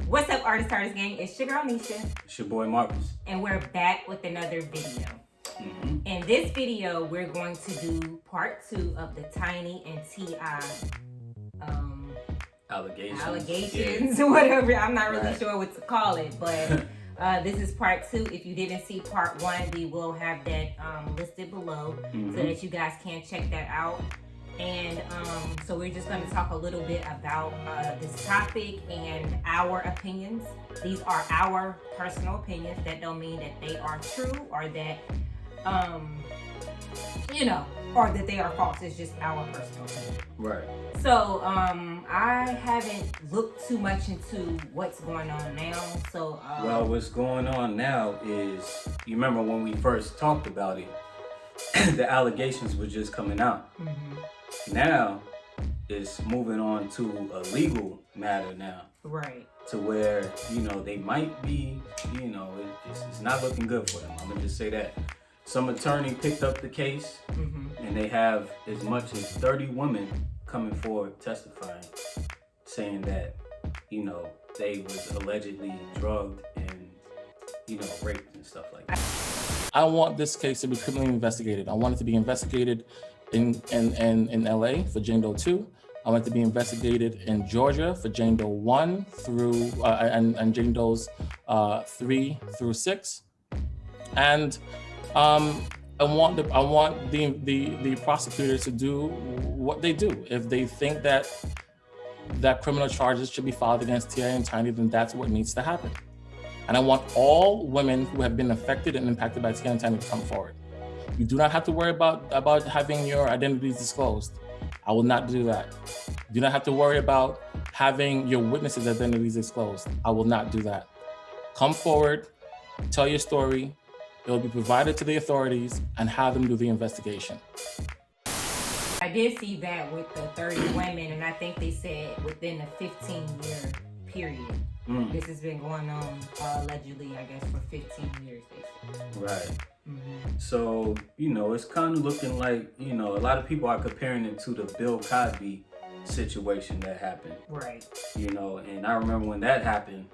What's up, Artis Gang? It's your girl Nisha. It's your boy Marcus. And we're back with another video. In this video, we're going to do part 2 of the Tiny and T.I. allegations, whatever. I'm not really sure what to call it, but this is part 2. If you didn't see part 1, we will have that listed below so that you guys can check that out. And so we're just going to talk a little bit about this topic and our opinions. These are our personal opinions. That don't mean that they are true or that, or that they are false. It's just our personal opinion. Right. So I haven't looked too much into what's going on now. So well, what's going on now is, you remember when we first talked about it, the allegations were just coming out. Now it's moving on to a legal matter now. Right. To where, they might be, it's not looking good for them. I'm gonna just say that. Some attorney picked up the case and they have as much as 30 women coming forward testifying, saying that, they was allegedly drugged and, raped and stuff like that. I want this case to be criminally investigated. I want it to be investigated in LA for Jane Doe 2. I want it to be investigated in Georgia for Jane Doe 1 through and Jane Doe's 3 through 6. And I want the prosecutors to do what they do. If they think that criminal charges should be filed against T.I. and Tiny, then that's what needs to happen. And I want all women who have been affected and impacted by T.I. and Tiny to come forward. You do not have to worry about having your identities disclosed. I will not do that. You do not have to worry about having your witnesses' identities disclosed. I will not do that. Come forward, tell your story. It will be provided to the authorities and have them do the investigation. I did see that with the 30 women, and I think they said within a 15-year period. This has been going on allegedly, I guess, for 15 years, basically. Right. So, it's kind of looking like, a lot of people are comparing it to the Bill Cosby situation that happened. Right. And I remember when that happened,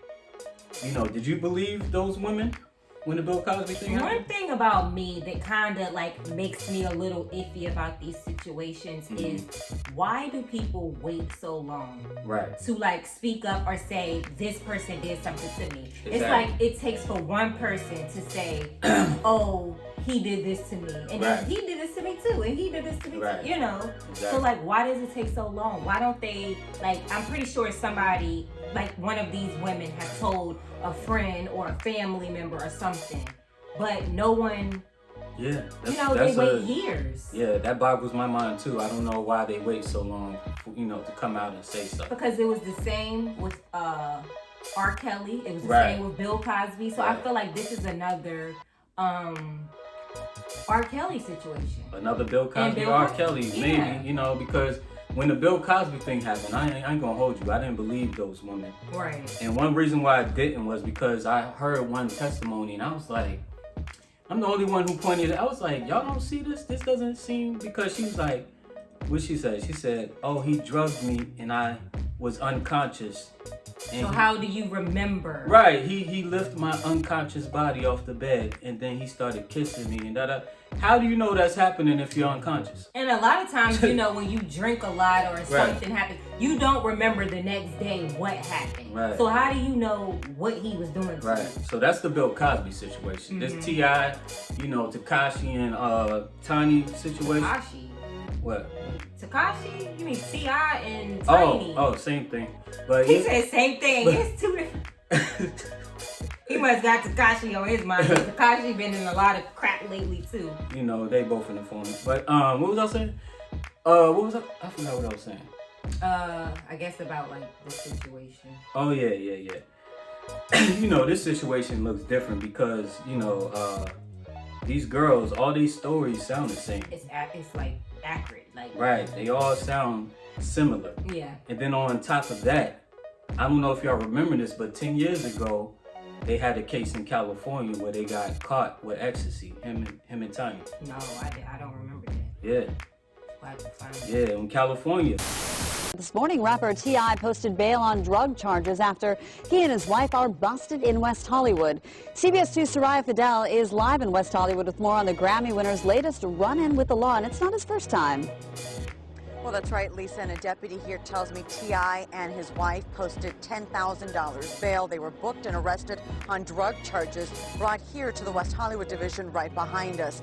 did you believe those women when the Bill Cosby thing happened? One thing about me that kind of makes me a little iffy about these situations is, why do people wait so long to speak up or say this person did something to me? Exactly. It's like it takes for one person to say, oh, he did this to me, and then he did this to me too, and he did this to me too, Exactly. So why does it take so long? Why don't they, I'm pretty sure somebody, one of these women has told a friend or a family member or something, but no one, they wait years. Yeah, that boggles my mind too. I don't know why they wait so long, to come out and say stuff. Because it was the same with R. Kelly. It was the same with Bill Cosby. So I feel like this is another R. Kelly situation. Another Bill Cosby, R. Kelly, maybe, because when the Bill Cosby thing happened, I ain't gonna hold you. I didn't believe those women. Right. And one reason why I didn't was because I heard one testimony and I was like, I'm the only one who pointed it. I was like, y'all don't see this? This doesn't seem, because she was like, what she said? She said, oh, he drugged me and I was unconscious. And so how do you remember? Right, he lifted my unconscious body off the bed and then he started kissing me and da-da. How do you know that's happening if you're unconscious? And a lot of times, when you drink a lot or something happens, you don't remember the next day what happened. Right. So how do you know what he was doing to you? So that's the Bill Cosby situation. This T.I., Tekashi and Tiny situation. Tekashi? What? Tekashi? You mean T.I. and Tiny? Oh, same thing. But he said same thing. It's two different. He must got Tekashi on his mind. Tekashi been in a lot of crap lately too. They both in the phone. But what was I saying? I forgot what I was saying. I guess about the situation. Oh yeah. This situation looks different because these girls, all these stories sound the same. It's accurate. Right. They all sound similar. Yeah. And then on top of that, I don't know if y'all remember this, but 10 years ago, they had a case in California where they got caught with ecstasy, him and Tiny. No, I don't remember that. Yeah. glad to find it. Yeah, in California. This morning, rapper T.I. posted bail on drug charges after he and his wife are busted in West Hollywood. CBS 2's Soraya Fidel is live in West Hollywood with more on the Grammy winner's latest run-in with the law, and it's not his first time. Well, that's right, Lisa, and a deputy here tells me T.I. and his wife posted $10,000 bail. They were booked and arrested on drug charges, brought here to the West Hollywood division right behind us.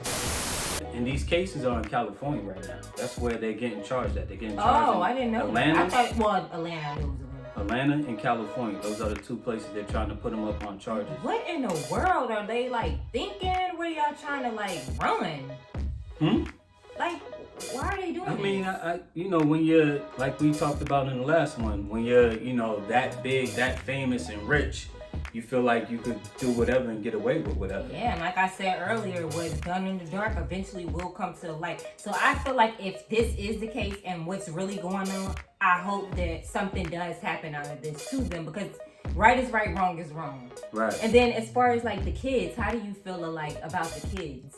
And these cases are in California right now. That's where they're getting charged at. They're getting charged I didn't know Atlanta. that. I thought, well, Atlanta, I knew it was Atlanta. Atlanta and California. Those are the two places they're trying to put them up on charges. What in the world are they, like, thinking? What are y'all trying to, like, run? Like, why are they doing I mean, this? you know, when you're, like we talked about in the last one, when you're, you know, that big, that famous and rich, you feel like you could do whatever and get away with whatever. Yeah, and like I said earlier, what's done in the dark eventually will come to the light. So I feel like if this is the case and what's really going on, I hope that something does happen out of this to them, because right is right, wrong is wrong. Right. And then as far as like the kids, how do you feel like about the kids?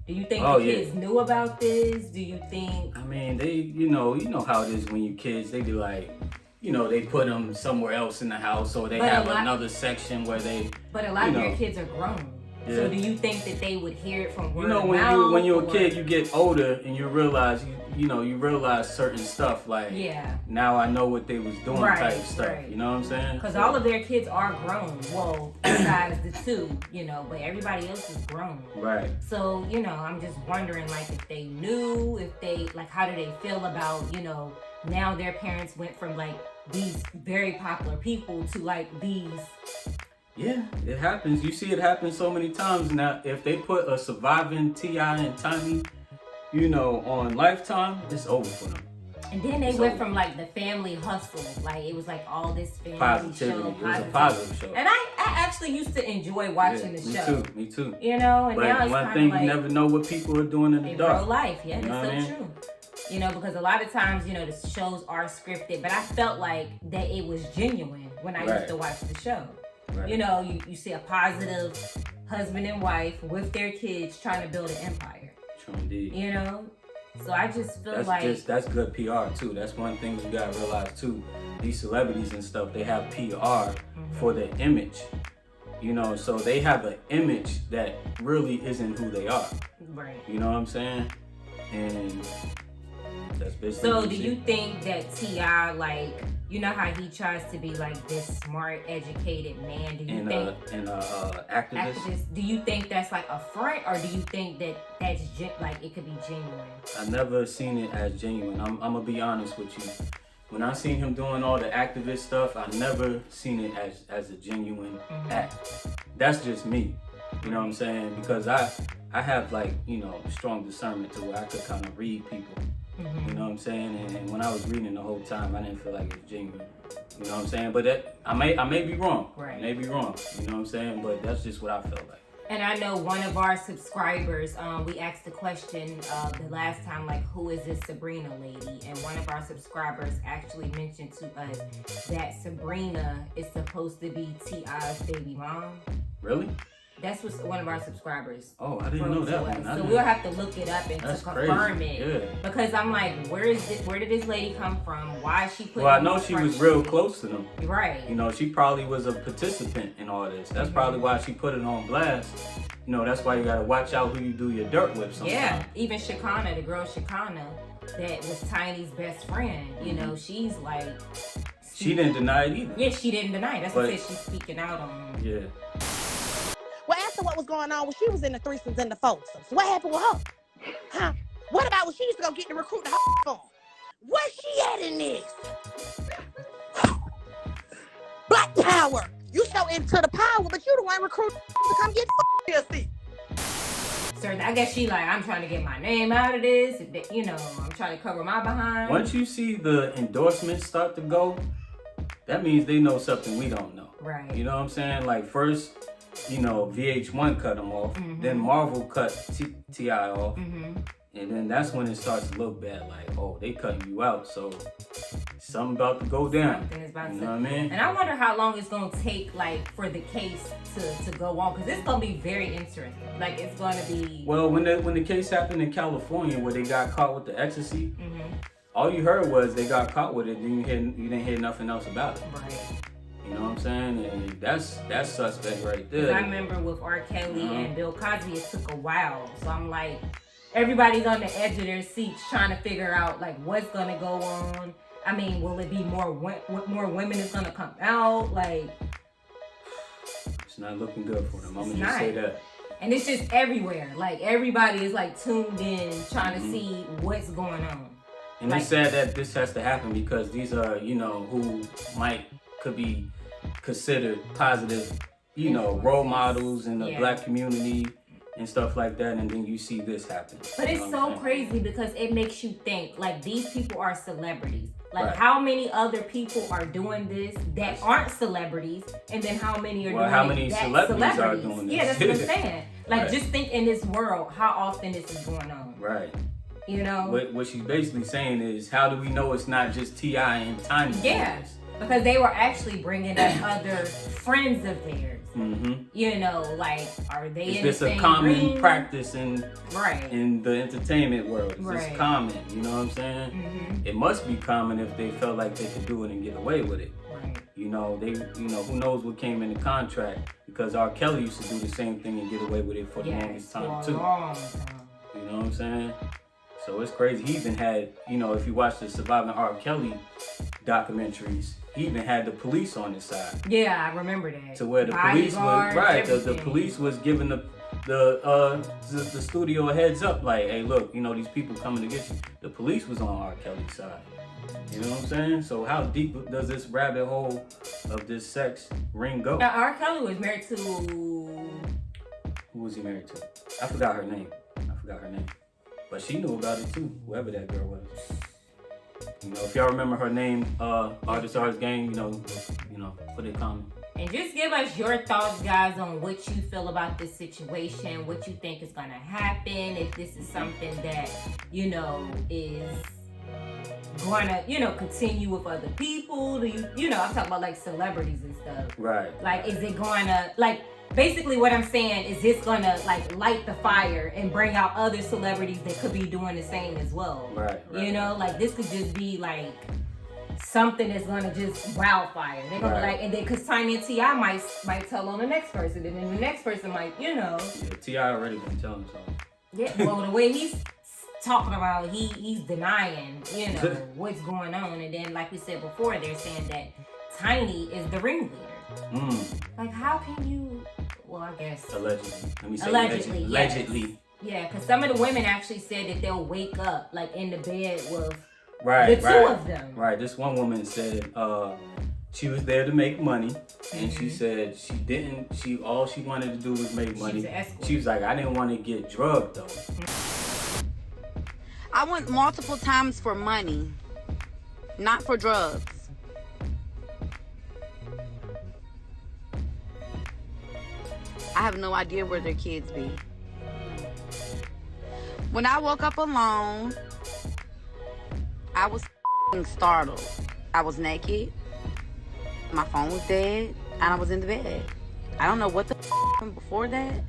Do you think the kids knew about this? Do you think? I mean, they, you know how it is when you kids. They be like, you know, they put them somewhere else in the house, or they have another section where they. But a lot of your kids are grown. Yeah. So do you think that they would hear it from word of mouth? When you're a kid, you get older and you realize you realize certain stuff, like now I know what they was doing type stuff. Right. You know what I'm saying? Because all of their kids are grown. Well, besides the two, but everybody else is grown. Right. So, I'm just wondering, like, if they knew, if they, like, how do they feel about, now their parents went from, like, these very popular people to, like, these. Yeah, it happens. You see it happen so many times now. If they put a surviving T.I. and Tiny, on Lifetime, it's over for them. And then they went from like the family hustle, like it was like all this family positivity. show. It was a positive show. And I actually used to enjoy watching the show. Me too. And but now it's one thing, like, you never know what people are doing in the dark. Real life, yeah, that's so true. Because a lot of times, the shows are scripted, but I felt like that it was genuine when I used to watch the show. Right. You see a positive husband and wife with their kids trying to build an empire. True indeed. So I just feel that's good PR too. That's one thing you gotta realize too. These celebrities and stuff, they have PR for their image. So they have an image that really isn't who they are. Right. You know what I'm saying? And that's basically. So do you think that T.I., like, how he tries to be like this smart, educated man? Do you think activist? Do you think that's like a front, or do you think that that's like it could be genuine? I never seen it as genuine. I'm gonna be honest with you. When I seen him doing all the activist stuff, I never seen it as a genuine act. That's just me. You know what I'm saying? Because I have like strong discernment to where I could kind of read people. You know what I'm saying? And when I was reading the whole time, I didn't feel like it was genuine. You know what I'm saying? But I may be wrong. Right. I may be wrong. You know what I'm saying? But that's just what I felt like. And I know one of our subscribers, we asked the question the last time, like, who is this Sabrina lady? And one of our subscribers actually mentioned to us that Sabrina is supposed to be T.I.'s baby mom. Really? That's what one of our subscribers. Oh, I didn't know that one. So we'll have to look it up and to confirm it. Yeah. Because I'm like, where did this lady come from? Why is she putting? Well, I know she was real close to them. Right. She probably was a participant in all this. That's probably why she put it on blast. That's why you gotta watch out who you do your dirt with sometimes. Yeah. Even Shekinah, the girl Shekinah, that was Tiny's best friend. She's like. She didn't deny it either. Yeah, she didn't deny it. That's what she's speaking out on. Yeah. Well, after what was going on, she was in the threesomes and the foursomes. What happened with her? Huh? What about when she used to go get the recruit the phone? Where's she at in this? Black power. You so into the power, but you the one recruit to come get the Sir, I guess she like, I'm trying to get my name out of this. I'm trying to cover my behind. Once you see the endorsements start to go, that means they know something we don't know. Right. You know what I'm saying? Like first, VH1 cut them off. Then Marvel cut T.I. off. And then that's when it starts to look bad. Like, oh, they cutting you out. So something about to go down. Something is about you to. know what I mean? And I wonder how long it's gonna take, like, for the case to go on, because it's gonna be very interesting. Like, it's gonna be. Well, when the case happened in California where they got caught with the ecstasy, all you heard was they got caught with it. Then you didn't hear nothing else about it. Right. You know what I'm saying? And that's suspect right there. I remember with R. Kelly and Bill Cosby, it took a while. So I'm like, everybody's on the edge of their seats trying to figure out, like, what's gonna go on. I mean, will it be more women is gonna come out? Like, it's not looking good for them. I'm gonna just say that. And it's just everywhere. Like, everybody is like tuned in, trying to see what's going on. And it's sad that this has to happen because these are, who could be considered positive, role models in the black community and stuff like that, and then you see this happen. But it's so crazy because it makes you think, like, these people are celebrities. Like, Right. how many other people are doing this that aren't celebrities, and then how many are doing how many that celebrities are doing this? Yeah, that's what I'm saying. Like, Right. just think in this world, how often this is going on. Right. You know? What she's basically saying is, how do we know it's not just T.I. and Tiny? Yeah, because they were actually bringing up other friends of theirs. Like, are they Is in this the a same common ring? practice in Right. the entertainment world? Is Right. this common? You know what I'm saying? It must be common if they felt like they could do it and get away with it. Right. Who knows what came in the contract, because R. Kelly used to do the same thing and get away with it for the longest time for a too. long time. You know what I'm saying? So it's crazy. He even had, if you watch the Surviving R. Kelly documentaries, he even had the police on his side. Yeah, I remember that. To where the police was the everything. police was giving the studio a heads up, like, hey, look, these people coming to get you. The police was on R. Kelly's side. You know what I'm saying? So how deep does this rabbit hole of this sex ring go? Now, R. Kelly was married to. Who was he married to? I forgot her name. But she knew about it too, whoever that girl was. If y'all remember her name, Artis Gang, put it in comment. And just give us your thoughts, guys, on what you feel about this situation, what you think is going to happen, if this is something that, is going to, continue with other people. Do you, I'm talking about, like, celebrities and stuff. Right. Like, is it going to, like, basically what I'm saying is this going to, like, light the fire and bring out other celebrities that could be doing the same as well. Right. Like, this could just be, like, something that's gonna just wildfire. They're gonna be like, and then because Tiny and T.I. might tell on the next person, and then the next person might, Yeah, T.I. already been telling so. Yeah, well, the way he's talking about, he's denying, what's going on, and then like we said before, they're saying that Tiny is the ringleader. Like, how can you? Well, I guess allegedly. Let me say allegedly. Allegedly. Yeah, because some of the women actually said that they'll wake up like in the bed with. The two of them. Right. This one woman said she was there to make money, and she said all she wanted to do was make money. She was like, I didn't want to get drugged though. I went multiple times for money, not for drugs. I have no idea where their kids be. When I woke up alone, I was startled. I was naked. My phone was dead, and I was in the bed. I don't know what the happened before that.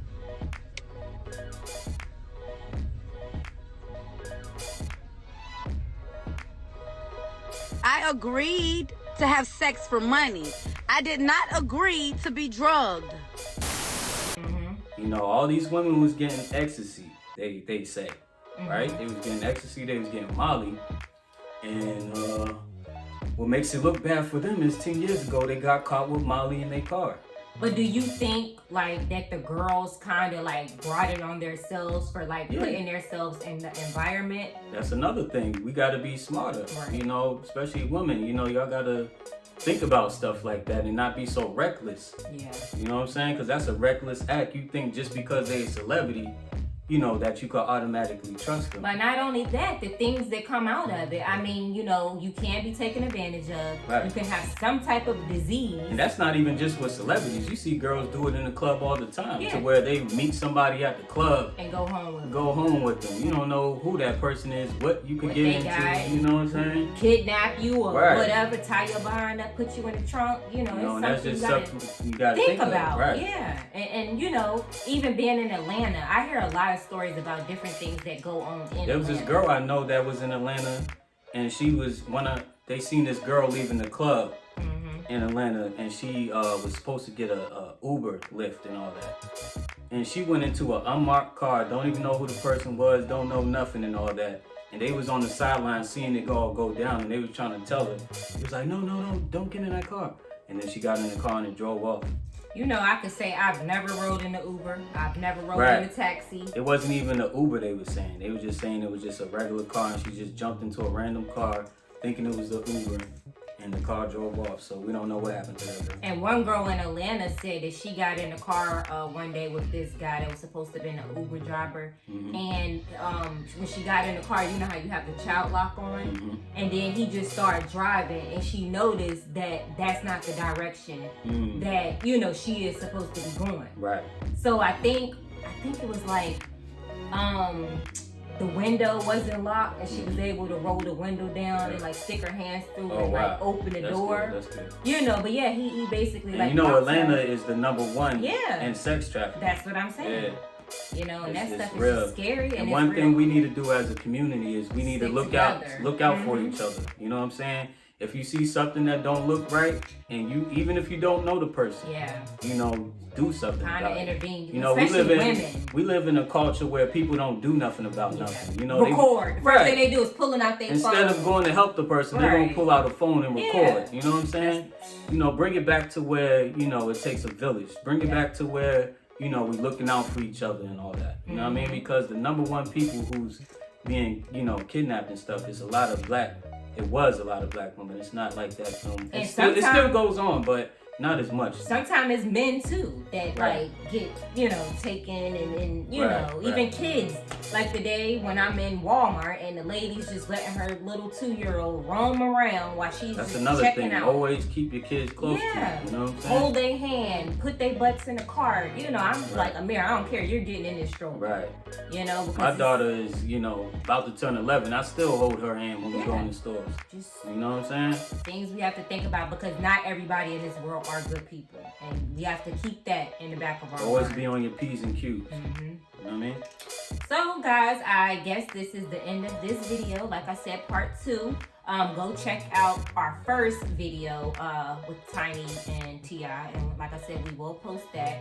I agreed to have sex for money. I did not agree to be drugged. All these women was getting ecstasy, they say, right? They was getting ecstasy, they was getting Molly. And what makes it look bad for them is 10 years ago, they got caught with Molly in their car. But do you think, like, that the girls kind of, like, brought it on themselves for, like, putting themselves in the environment? That's another thing. We got to be smarter, right. Especially women. Y'all got to think about stuff like that and not be so reckless. Yeah. You know what I'm saying? Because that's a reckless act. You think just because they're a celebrity, you know, that you could automatically trust them. But not only that, the things that come out of it. I mean, you know, you can be taken advantage of. Right. You can have some type of disease. And that's not even just with celebrities. You see girls do it in the club all the time. Yeah. To where they meet somebody at the club and go home with them. Go home with them. You don't know who that person is, what you could get into. Got, you know what I'm saying? Kidnap you or right. whatever, tie your behind up, put you in the trunk. You know, it's that's just something you gotta think about. Right. Yeah. And you know, even being in Atlanta, I hear a lot of stories about different things that go on in Atlanta. There was this girl I know that was in Atlanta, and she was they seen this girl leaving the club in Atlanta, and she was supposed to get a Uber lift and all that. And she went into an unmarked car, don't even know who the person was, don't know nothing and all that. And they was on the sideline seeing it all go down, and they was trying to tell her. He was like, no, don't get in that car. And then she got in the car and it drove off. You know, I could say I've never rode in an Uber. I've never rode in a taxi. It wasn't even an Uber they were saying. They were just saying it was just a regular car, and she just jumped into a random car thinking it was the Uber, and the car drove off. So we don't know what happened to that girl. And one girl in Atlanta said that she got in a car one day with this guy that was supposed to have been an Uber driver. And when she got in the car, you know how you have the child lock on? And then he just started driving, and she noticed that that's not the direction that, you know, she is supposed to be going. Right. So I think it was like the window wasn't locked, and she was able to roll the window down and like stick her hands through and like open the door. That's good. You know, but yeah, he basically and like. You know, Atlanta is the #1 in sex trafficking. That's what I'm saying. Yeah. You know, and that stuff is real. just scary. And one thing we need to do as a community is we need to look out for each other. You know what I'm saying? If you see something that don't look right, and you, even if you don't know the person, you know, do something kind about of intervene. You know, we live in a culture where people don't do nothing about nothing. You know, record. First thing they do is pulling out their phone. Instead of going to help the person, they're gonna pull out a phone and record. You know what I'm saying? You know, bring it back to where, you know, it takes a village. Bring it back to where, you know, we looking out for each other and all that. You know what I mean? Because the #1 people who's being, you know, kidnapped and stuff is a lot of black. It was a lot of black women. It's not like that. It still goes on, but not as much. Sometimes it's men too that like get, you know, taken and you know, even kids. Like the day when I'm in Walmart and the lady's just letting her little 2-year-old roam around while she's That's just another checking thing. out. Always keep your kids close to you. You know what I'm saying? Hold their hand, put their butts in the cart. You know, I'm like, Amir, I don't care. You're getting in this stroller. Right. You know, because my daughter is, you know, about to turn 11. I still hold her hand when we go in the stores. You know what I'm saying? Things we have to think about, because not everybody in this world are good people. And we have to keep that in the back of our mind. Always be on your P's and Q's. You know what I mean? So guys, I guess this is the end of this video. Like I said, part 2. Go check out our first video with Tiny and T.I. And like I said, we will post that.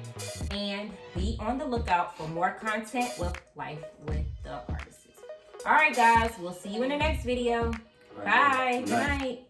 And be on the lookout for more content with Life with the Artists. Alright guys, we'll see you in the next video. Bye. Good night.